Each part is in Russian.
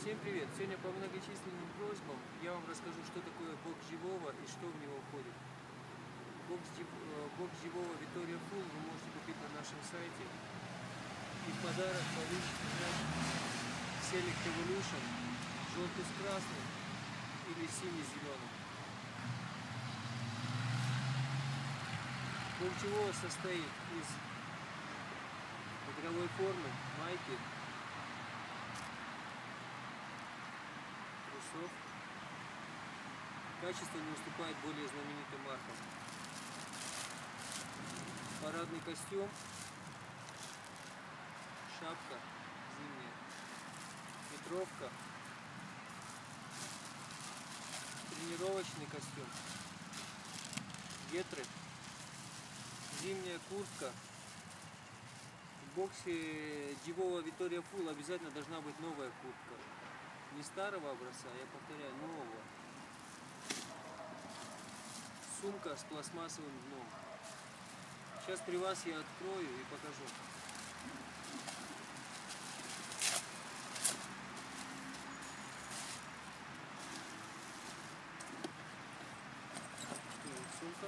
Всем привет! Сегодня по многочисленным просьбам я вам расскажу, что такое бокс живого и что в него входит. Бокс живого Vittoria Full вы можете купить на нашем сайте. И в подарок получите мяч Select Evolution желтый с красным или синий с зеленым. Бокс живого состоит из игровой формы, майки, трусов. Качество не уступает более знаменитым маркам. Парадный костюм, шапка зимняя, ветровка, тренировочный костюм, гетры, зимняя куртка. В боксе живого Vittoria Full обязательно должна быть новая куртка. Не старого образца, я повторяю, нового. Сумка с пластмассовым дном. Сейчас при вас я открою и покажу. Сумка.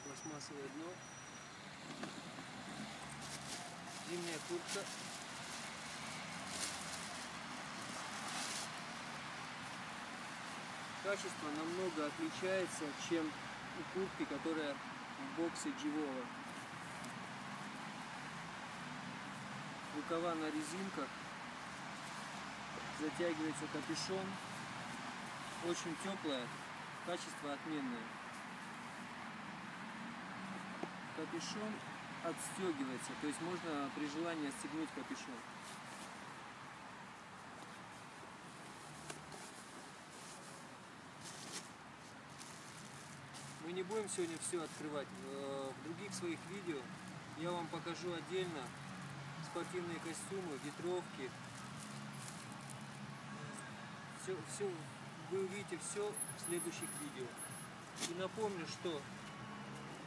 Пластмассовое дно. Зимняя куртка. Качество намного отличается, чем у куртки, которая в боксе живого. Рукава на резинках, затягивается капюшон, очень теплое, качество отменное. Капюшон отстегивается, то есть можно при желании отстегнуть капюшон. Мы не будем сегодня все открывать. В других своих видео я вам покажу отдельно спортивные костюмы, ветровки. Вы увидите все в следующих видео. И напомню, что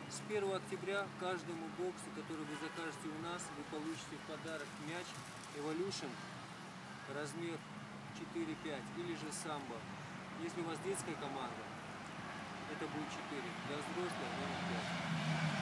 с 1 октября каждому боксу, который вы закажете у нас, вы получите в подарок мяч Evolution размер 4-5 или же самбо. Если у вас детская команда, это будет 4, для взрослых номер 5.